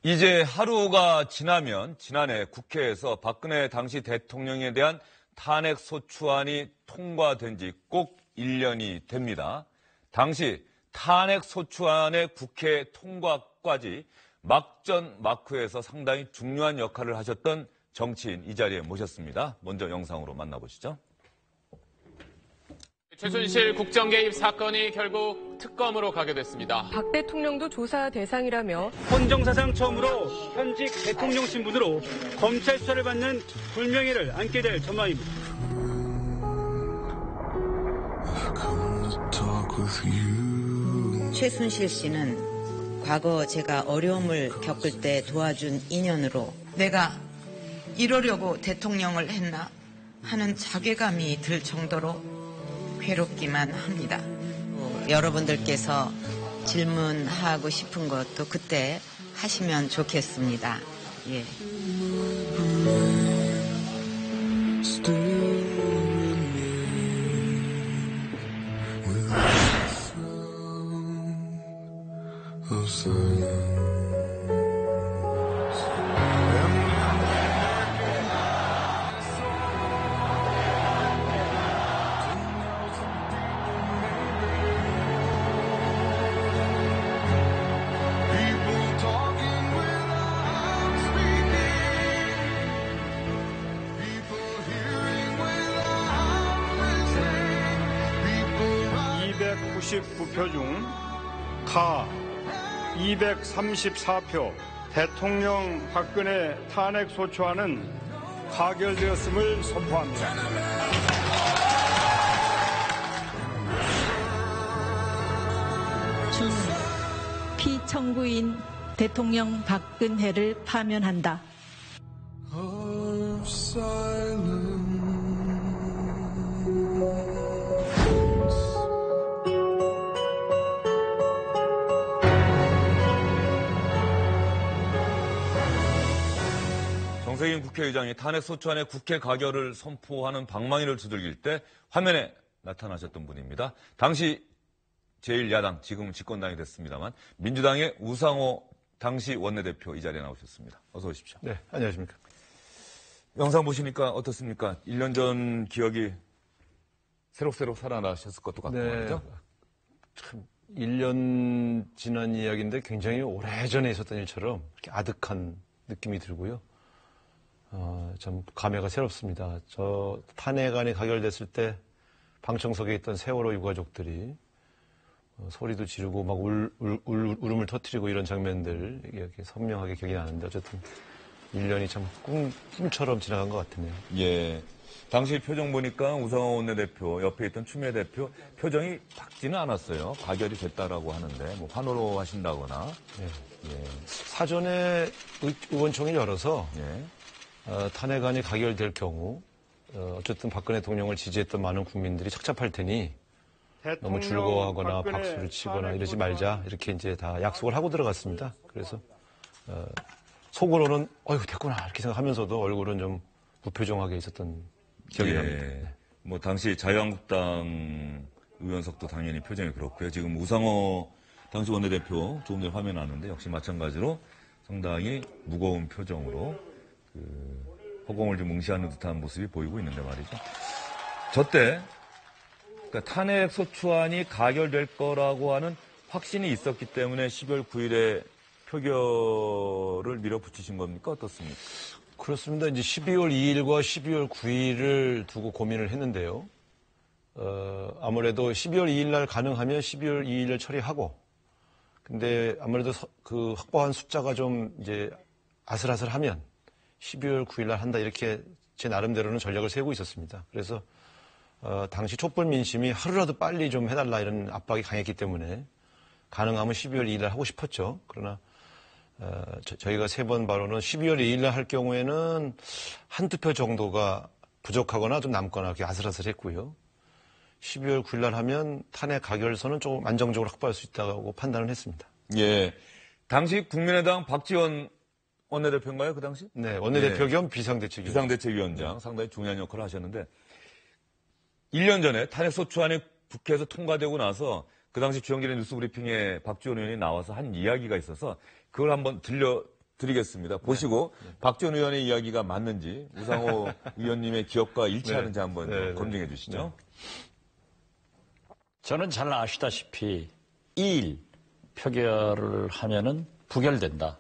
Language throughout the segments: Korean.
이제 하루가 지나면 지난해 국회에서 박근혜 당시 대통령에 대한 탄핵소추안이 통과된 지 꼭 1년이 됩니다. 당시 탄핵소추안의 국회 통과까지 막전막후에서 상당히 중요한 역할을 하셨던 정치인 이 자리에 모셨습니다. 먼저 영상으로 만나보시죠. 최순실 국정개입 사건이 결국 특검으로 가게 됐습니다. 박 대통령도 조사 대상이라며 헌정사상 처음으로 현직 대통령 신분으로 검찰 수사를 받는 불명예를 안게 될 전망입니다. 최순실 씨는 과거 제가 어려움을 겪을 때 도와준 인연으로 내가 이러려고 대통령을 했나 하는 자괴감이 들 정도로 괴롭기만 합니다. 여러분들께서 질문하고 싶은 것도 그때 하시면 좋겠습니다. 예. 부표 중 가 234표 대통령 박근혜 탄핵소추안은 가결되었음을 선포합니다. 중 피청구인 대통령 박근혜를 파면한다. 정세균 국회의장이 탄핵소추안의 국회 가결을 선포하는 방망이를 두들길 때 화면에 나타나셨던 분입니다. 당시 제1야당, 지금은 집권당이 됐습니다만 민주당의 우상호 당시 원내대표 이 자리에 나오셨습니다. 어서 오십시오. 네, 안녕하십니까. 영상 보시니까 어떻습니까? 1년 전 기억이 새록새록 살아나셨을 것도 같고 말이죠? 참 1년 지난 이야기인데 굉장히 오래전에 있었던 일처럼 이렇게 아득한 느낌이 들고요. 참 감회가 새롭습니다. 저 탄핵안이 가결됐을 때 방청석에 있던 세월호 유가족들이 소리도 지르고 막 울음을 터뜨리고 이런 장면들 이렇게 선명하게 기억이 나는데 어쨌든 1년이 참 꿈처럼 지나간 것 같으네요. 예. 당시 표정 보니까 우상호 원내대표, 옆에 있던 추미애 대표 표정이 밝지는 않았어요. 가결이 됐다라고 하는데 뭐 환호로 하신다거나. 예. 예. 사전에 의원총회를 열어서 예. 탄핵안이 가결될 경우 어쨌든 박근혜 대통령을 지지했던 많은 국민들이 착잡할 테니 너무 즐거워하거나 박수를 치거나 이러지 말자 이렇게 이제 다 약속을 하고 들어갔습니다. 그래서 속으로는 어이구 됐구나 이렇게 생각하면서도 얼굴은 좀 무표정하게 있었던 기억이 납니다. 네. 뭐 당시 자유한국당 의원석도 당연히 표정이 그렇고요. 지금 우상호 당시 원내대표 조금 전에 화면 나왔는데 역시 마찬가지로 상당히 무거운 표정으로 허공을 좀 응시하는 듯한 모습이 보이고 있는데 말이죠. 저때 그러니까 탄핵소추안이 가결될 거라고 하는 확신이 있었기 때문에 12월 9일에 표결을 밀어붙이신 겁니까? 어떻습니까? 그렇습니다. 이제 12월 2일과 12월 9일을 두고 고민을 했는데요. 아무래도 12월 2일 날 가능하면 12월 2일을 처리하고, 근데 아무래도 그 확보한 숫자가 좀 이제 아슬아슬하면 12월 9일 날 한다 이렇게 제 나름대로는 전략을 세우고 있었습니다. 그래서 당시 촛불 민심이 하루라도 빨리 좀 해달라 이런 압박이 강했기 때문에 가능하면 12월 2일 날 하고 싶었죠. 그러나 저희가 세 번 바로는 12월 2일 날 할 경우에는 한두 표 정도가 부족하거나 좀 남거나 이렇게 아슬아슬했고요. 12월 9일 날 하면 탄핵 가결선은 조금 안정적으로 확보할 수 있다고 판단을 했습니다. 예. 당시 국민의당 박지원 원내대표인가요, 그 당시? 네, 원내대표 겸 비상대책위원장. 상당히 중요한 역할을 하셨는데 1년 전에 탄핵소추안이 국회에서 통과되고 나서 그 당시 주영진의 뉴스브리핑에 박지원 의원이 나와서 한 이야기가 있어서 그걸 한번 드리겠습니다. 보시고 박지원 의원의 이야기가 맞는지 우상호 의원님의 기억과 일치하는지 한번 검증해 주시죠. 저는 잘 아시다시피 2일 표결을 하면은 부결된다.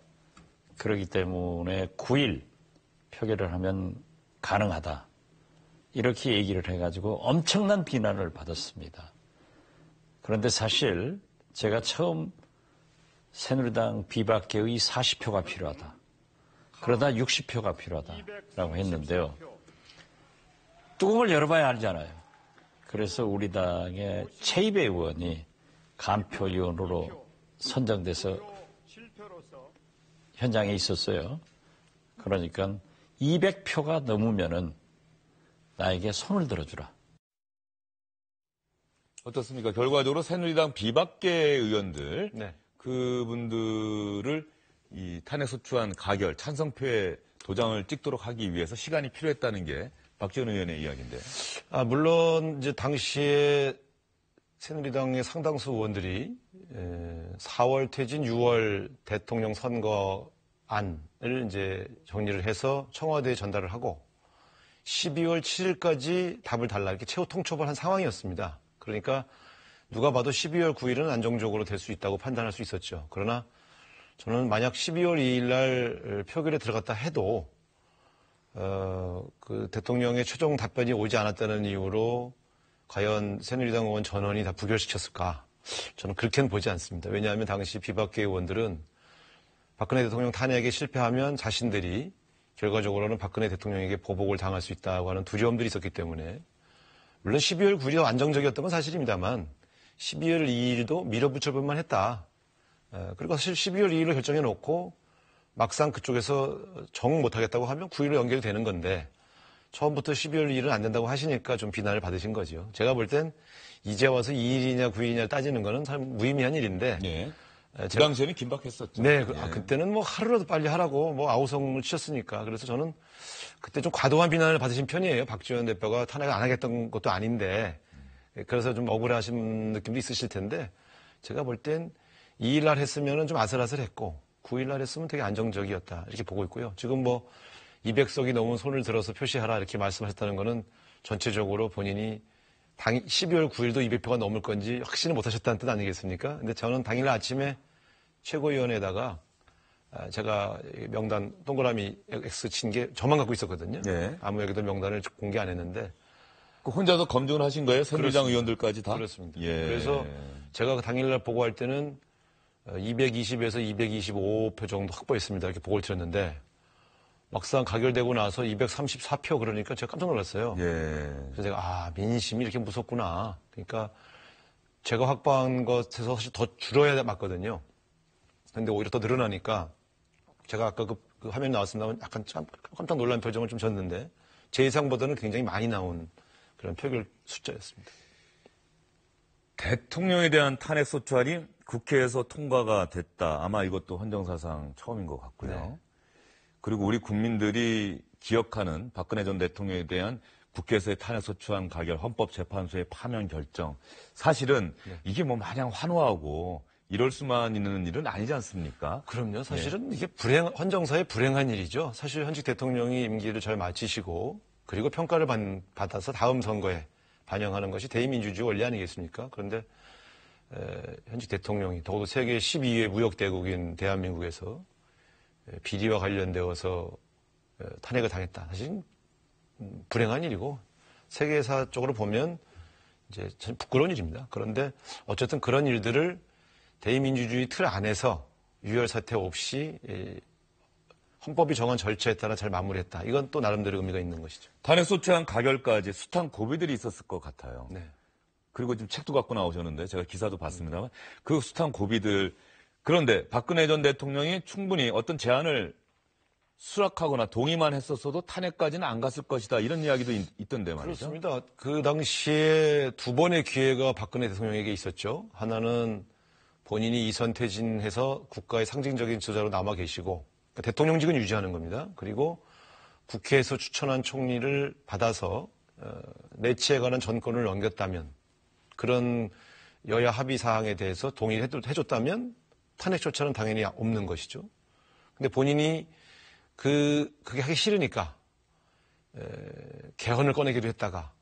그렇기 때문에 9일 표결을 하면 가능하다. 이렇게 얘기를 해가지고 엄청난 비난을 받았습니다. 그런데 사실 제가 처음 새누리당 비박계의 40표가 필요하다. 그러다 60표가 필요하다라고 했는데요. 뚜껑을 열어봐야 알잖아요. 그래서 우리 당의 최이배 의원이 간표위원으로 선정돼서 현장에 있었어요. 그러니까 200표가 넘으면은 나에게 손을 들어주라. 어떻습니까? 결과적으로 새누리당 비박계 의원들 네. 그분들을 이 탄핵소추안 가결 찬성표에 도장을 찍도록 하기 위해서 시간이 필요했다는 게 박지원 의원의 이야기인데. 물론 이제 당시에 새누리당의 상당수 의원들이 4월 퇴진 6월 대통령 선거안을 이제 정리를 해서 청와대에 전달을 하고 12월 7일까지 답을 달라 이렇게 최후 통첩을 한 상황이었습니다. 그러니까 누가 봐도 12월 9일은 안정적으로 될 수 있다고 판단할 수 있었죠. 그러나 저는 만약 12월 2일 날 표결에 들어갔다 해도 그 대통령의 최종 답변이 오지 않았다는 이유로 과연 새누리당 의원 전원이 다 부결시켰을까? 저는 그렇게는 보지 않습니다. 왜냐하면 당시 비박계 의원들은 박근혜 대통령 탄핵에 실패하면 자신들이 결과적으로는 박근혜 대통령에게 보복을 당할 수 있다고 하는 두려움들이 있었기 때문에 물론 12월 9일이 안정적이었던 건 사실입니다만 12월 2일도 밀어붙여 볼만 했다. 그리고 사실 12월 2일로 결정해 놓고 막상 그쪽에서 정 못하겠다고 하면 9일로 연결이 되는 건데 처음부터 12월 2일은 안 된다고 하시니까 좀 비난을 받으신 거죠. 제가 볼 땐 이제 와서 2일이냐 9일이냐 따지는 거는 참 무의미한 일인데. 예. 그 당시에는 긴박했었죠. 네. 예. 그때는 뭐 하루라도 빨리 하라고 뭐 아우성을 치셨으니까. 그래서 저는 그때 좀 과도한 비난을 받으신 편이에요. 박지원 대표가 탄핵 안 하겠다는 것도 아닌데. 그래서 좀 억울하신 느낌도 있으실 텐데 제가 볼 땐 2일 날 했으면은 좀 아슬아슬했고 9일 날 했으면 되게 안정적이었다. 이렇게 보고 있고요. 지금 뭐 200석이 넘은 손을 들어서 표시하라 이렇게 말씀하셨다는 거는 전체적으로 본인이 12월 9일도 200표가 넘을 건지 확신을 못 하셨다는 뜻 아니겠습니까? 근데 저는 당일 아침에 최고위원회에다가 제가 명단 동그라미 X 친 게 저만 갖고 있었거든요. 네. 아무에게도 명단을 공개 안 했는데 그 혼자서 검증을 하신 거예요? 새누리당 그렇습니다. 의원들까지 다? 그렇습니다. 예. 그래서 제가 그 당일날 보고할 때는 220에서 225표 정도 확보했습니다. 이렇게 보고를 드렸는데 막상 가결되고 나서 234표 그러니까 제가 깜짝 놀랐어요. 예. 그래서 제가 민심이 이렇게 무섭구나. 그러니까 제가 확보한 것에서 사실 더 줄어야 맞거든요. 근데 오히려 더 늘어나니까 제가 아까 그 화면에 나왔습니다만 약간 깜짝 놀란 표정을 좀 졌는데 제 예상보다는 굉장히 많이 나온 그런 표결 숫자였습니다. 대통령에 대한 탄핵 소추안이 국회에서 통과가 됐다. 아마 이것도 헌정사상 처음인 것 같고요. 네. 그리고 우리 국민들이 기억하는 박근혜 전 대통령에 대한 국회에서의 탄핵 소추안 가결 헌법재판소의 파면 결정. 사실은 이게 뭐 마냥 환호하고 이럴 수만 있는 일은 아니지 않습니까? 그럼요. 사실은 이게 헌정사의 불행한 일이죠. 사실 현직 대통령이 임기를 잘 마치시고 그리고 평가를 받아서 다음 선거에 반영하는 것이 대의민주주의 원리 아니겠습니까? 그런데 현직 대통령이 더욱더 세계 12위의 무역대국인 대한민국에서 비리와 관련되어서 탄핵을 당했다. 사실 불행한 일이고 세계사적으로 보면 이제 참 부끄러운 일입니다. 그런데 어쨌든 그런 일들을 대의민주주의 틀 안에서 유혈 사태 없이 헌법이 정한 절차에 따라 잘 마무리했다. 이건 또 나름대로 의미가 있는 것이죠. 탄핵 소추안 가결까지 숱한 고비들이 있었을 것 같아요. 네. 그리고 지금 책도 갖고 나오셨는데 제가 기사도 봤습니다만 그 숱한 고비들. 그런데 박근혜 전 대통령이 충분히 어떤 제안을 수락하거나 동의만 했었어도 탄핵까지는 안 갔을 것이다. 이런 이야기도 있던데 말이죠. 그렇습니다. 그 당시에 두 번의 기회가 박근혜 대통령에게 있었죠. 하나는 본인이 이선 퇴진해서 국가의 상징적인 지도자로 남아 계시고 그러니까 대통령직은 유지하는 겁니다. 그리고 국회에서 추천한 총리를 받아서 내치에 관한 전권을 넘겼다면 그런 여야 합의 사항에 대해서 동의를 해줬다면 탄핵 조차는 당연히 없는 것이죠. 근데 본인이 그게 하기 싫으니까 개헌을 꺼내기도 했다가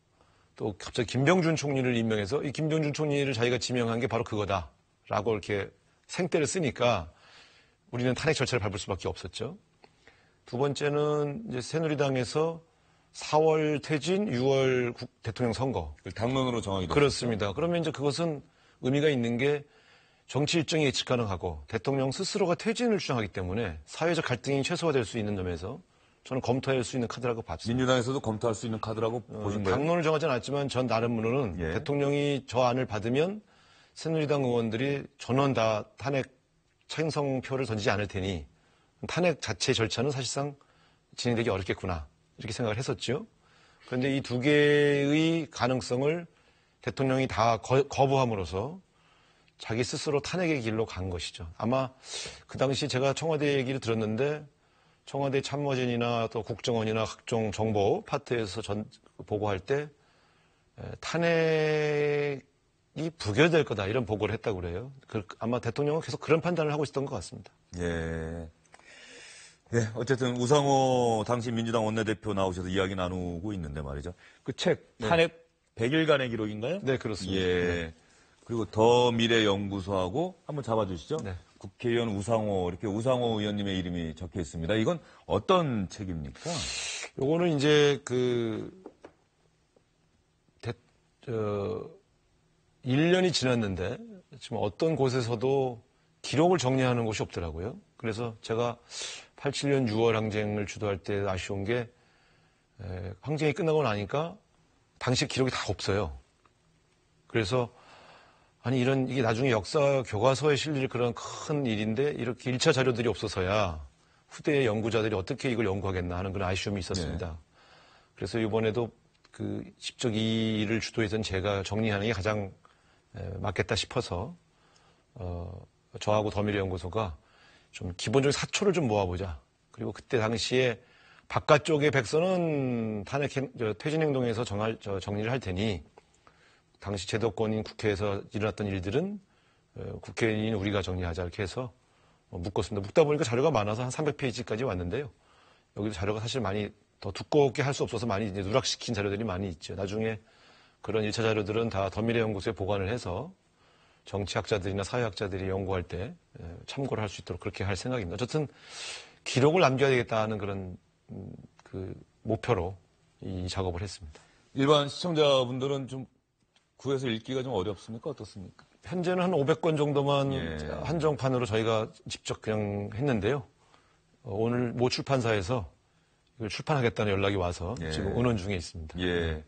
또 갑자기 김병준 총리를 임명해서 이 김병준 총리를 자기가 지명한 게 바로 그거다라고 이렇게 생떼를 쓰니까 우리는 탄핵 절차를 밟을 수밖에 없었죠. 두 번째는 이제 새누리당에서 4월 퇴진, 6월 대통령 선거. 당론으로 정하게 됐죠. 그렇습니다. 그러면 이제 그것은 의미가 있는 게 정치 일정이 예측 가능하고 대통령 스스로가 퇴진을 주장하기 때문에 사회적 갈등이 최소화될 수 있는 점에서 저는 검토할 수 있는 카드라고 봤습니다. 민주당에서도 검토할 수 있는 카드라고 보신 거예요? 당론을 정하지는 않았지만 전 나름으로는 예. 대통령이 저 안을 받으면 새누리당 의원들이 전원 다 탄핵 찬성표를 던지지 않을 테니 탄핵 자체 절차는 사실상 진행되기 어렵겠구나 이렇게 생각을 했었죠. 그런데 이 두 개의 가능성을 대통령이 다 거부함으로써 자기 스스로 탄핵의 길로 간 것이죠. 아마 그 당시 제가 청와대 얘기를 들었는데 청와대 참모진이나 또 국정원이나 각종 정보 파트에서 보고할 때 탄핵이 부결될 거다 이런 보고를 했다고 그래요. 아마 대통령은 계속 그런 판단을 하고 있었던 것 같습니다. 예. 예, 어쨌든 우상호 당시 민주당 원내대표 나오셔서 이야기 나누고 있는데 말이죠. 그 책 탄핵 100일간의 기록인가요? 네, 그렇습니다. 예. 네. 그리고 더 미래연구소하고 한번 잡아주시죠. 네. 국회의원 우상호 이렇게 우상호 의원님의 이름이 적혀 있습니다. 이건 어떤 책입니까? 요거는 이제 1년이 지났는데 지금 어떤 곳에서도 기록을 정리하는 곳이 없더라고요. 그래서 제가 87년 6월 항쟁을 주도할 때 아쉬운 게 항쟁이 끝나고 나니까 당시 기록이 다 없어요. 그래서 아니 이게 나중에 역사 교과서에 실릴 그런 큰 일인데 이렇게 1차 자료들이 없어서야 후대의 연구자들이 어떻게 이걸 연구하겠나 하는 그런 아쉬움이 있었습니다. 네. 그래서 이번에도 직접 이 일을 주도했던 제가 정리하는 게 가장 맞겠다 싶어서 저하고 더미래연구소가 좀 기본적인 사초를 좀 모아보자. 그리고 그때 당시에 바깥쪽의 백서는 퇴진행동에서 정리를 할 테니 당시 제도권인 국회에서 일어났던 일들은 국회의원인 우리가 정리하자 이렇게 해서 묶었습니다. 묶다 보니까 자료가 많아서 한 300페이지까지 왔는데요. 여기도 자료가 사실 많이 더 두껍게 할 수 없어서 많이 이제 누락시킨 자료들이 많이 있죠. 나중에 그런 1차 자료들은 다 더미래연구소에 보관을 해서 정치학자들이나 사회학자들이 연구할 때 참고를 할 수 있도록 그렇게 할 생각입니다. 어쨌든 기록을 남겨야 되겠다는 그런 목표로 이 작업을 했습니다. 일반 시청자분들은 좀 구해서 읽기가 좀 어렵습니까? 어떻습니까? 현재는 한 500권 정도만 예. 한정판으로 저희가 직접 그냥 했는데요. 오늘 모 출판사에서 이걸 출판하겠다는 연락이 와서 예. 지금 의논 중에 있습니다. 예.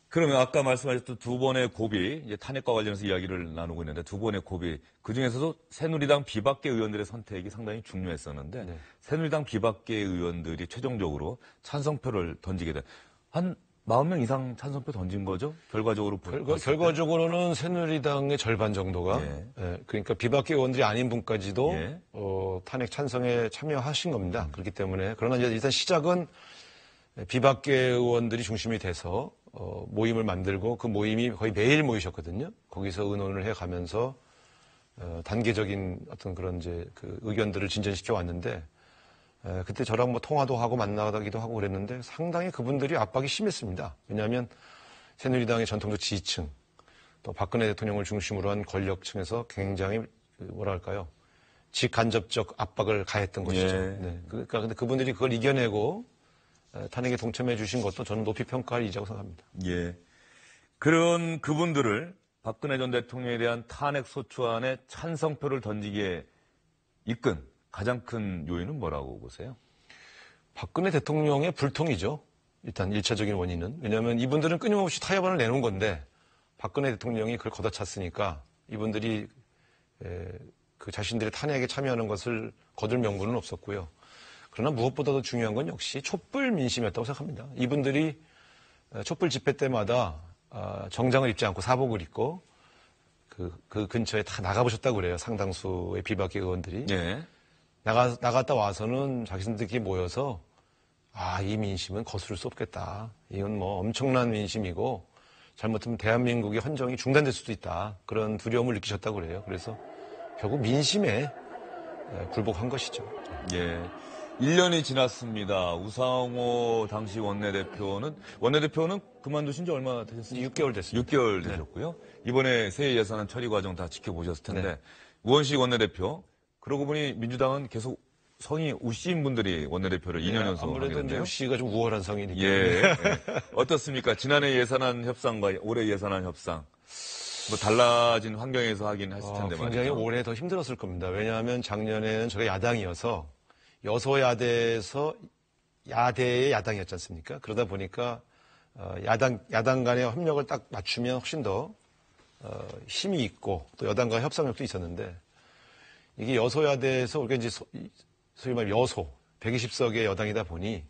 그러면 아까 말씀하셨던 두 번의 고비, 이제 탄핵과 관련해서 이야기를 나누고 있는데 두 번의 고비, 그 중에서도 새누리당 비박계 의원들의 선택이 상당히 중요했었는데 네. 새누리당 비박계 의원들이 최종적으로 찬성표를 던지게 된 한 40명 이상 찬성표 던진 거죠? 결과적으로 결과적으로는 새누리당의 절반 정도가 그러니까 비박계 의원들이 아닌 분까지도 예. 탄핵 찬성에 참여하신 겁니다. 그렇기 때문에 그러나 이제 일단 시작은 비박계 의원들이 중심이 돼서 모임을 만들고 그 모임이 거의 매일 모이셨거든요. 거기서 의논을 해가면서 단계적인 어떤 그런 이제 의견들을 진전시켜 왔는데 그때 저랑 뭐 통화도 하고 만나기도 하고 그랬는데 상당히 그분들이 압박이 심했습니다. 왜냐하면 새누리당의 전통적 지지층 또 박근혜 대통령을 중심으로 한 권력층에서 굉장히 뭐랄까요 직간접적 압박을 가했던 것이죠. 예. 네. 그러니까 근데 그분들이 그걸 이겨내고 탄핵에 동참해 주신 것도 저는 높이 평가할 일이라고 생각합니다. 예. 그런 그분들을 박근혜 전 대통령에 대한 탄핵 소추안에 찬성표를 던지기에 이끈 가장 큰 요인은 뭐라고 보세요? 박근혜 대통령의 불통이죠. 일단 1차적인 원인은. 왜냐하면 이분들은 끊임없이 타협안을 내놓은 건데 박근혜 대통령이 그걸 걷어찼으니까 이분들이 그 자신들의 탄핵에 참여하는 것을 거둘 명분은 없었고요. 그러나 무엇보다도 중요한 건 역시 촛불 민심이었다고 생각합니다. 이분들이 촛불 집회 때마다 정장을 입지 않고 사복을 입고 그 근처에 다 나가보셨다고 그래요. 상당수의 비박계 의원들이. 예. 나갔다 와서는 자신들끼리 모여서 이 민심은 거스를 수 없겠다. 이건 뭐 엄청난 민심이고 잘못하면 대한민국의 헌정이 중단될 수도 있다. 그런 두려움을 느끼셨다고 그래요. 그래서 결국 민심에 굴복한 것이죠. 예. 1년이 지났습니다. 우상호 당시 원내대표는 그만두신 지 얼마나 되셨습니까? 6개월 됐습니다. 6개월 되셨고요. 이번에 새해 예산안 처리 과정 다 지켜보셨을 텐데 네. 우원식 원내대표 그러고 보니 민주당은 계속 성이 우씨인 분들이 원내대표를 2년 연속 하게 아무래도 됐네요. 우씨가 좀 우월한 성이니까. 예. 어떻습니까? 지난해 예산안 협상과 올해 예산안 협상 뭐 달라진 환경에서 하긴 했을 텐데 굉장히 말이죠. 올해 더 힘들었을 겁니다. 왜냐하면 작년에는 저희가 야당이어서 여소야대에서 야대의 야당이었지 않습니까? 그러다 보니까 야당 간의 협력을 딱 맞추면 훨씬 더 힘이 있고 또 여당 간의 협상력도 있었는데 이게 여소야대에서 우리가 이제 소위 말해 여소 120석의 여당이다 보니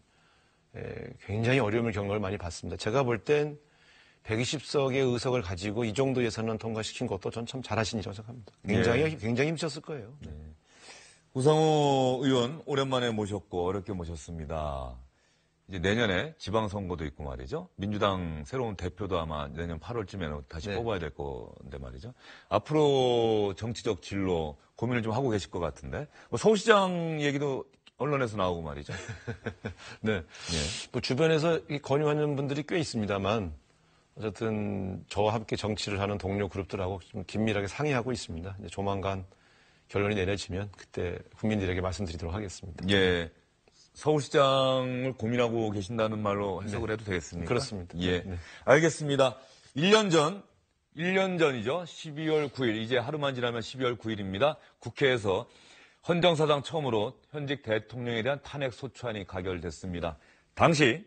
굉장히 어려움을 겪는 걸 많이 봤습니다. 제가 볼 땐 120석의 의석을 가지고 이 정도 예산안 통과시킨 것도 전 참 잘하신 일이라고 생각합니다. 굉장히 힘드셨을 거예요. 네. 우상호 의원 오랜만에 모셨고 어렵게 모셨습니다. 이제 내년에 지방선거도 있고 말이죠. 민주당 새로운 대표도 아마 내년 8월쯤에는 다시 네. 뽑아야 될 건데 말이죠. 앞으로 정치적 진로 고민을 좀 하고 계실 것 같은데 뭐 서울시장 얘기도 언론에서 나오고 말이죠. 네. 예. 뭐 주변에서 권유하는 분들이 꽤 있습니다만 어쨌든 저와 함께 정치를 하는 동료 그룹들하고 좀 긴밀하게 상의하고 있습니다. 이제 조만간 결론이 내려지면 그때 국민들에게 말씀드리도록 하겠습니다. 예. 서울시장을 고민하고 계신다는 말로 해석을 해도 되겠습니까? 그렇습니다. 예. 네. 알겠습니다. 1년 전이죠. 12월 9일. 이제 하루만 지나면 12월 9일입니다. 국회에서 헌정사상 처음으로 현직 대통령에 대한 탄핵 소추안이 가결됐습니다. 당시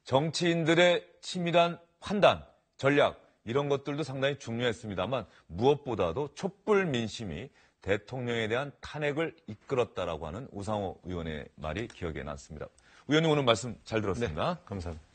정치인들의 치밀한 판단, 전략 이런 것들도 상당히 중요했습니다만 무엇보다도 촛불 민심이 대통령에 대한 탄핵을 이끌었다라고 하는 우상호 의원의 말이 기억에 남습니다. 의원님 오늘 말씀 잘 들었습니다. 감사합니다.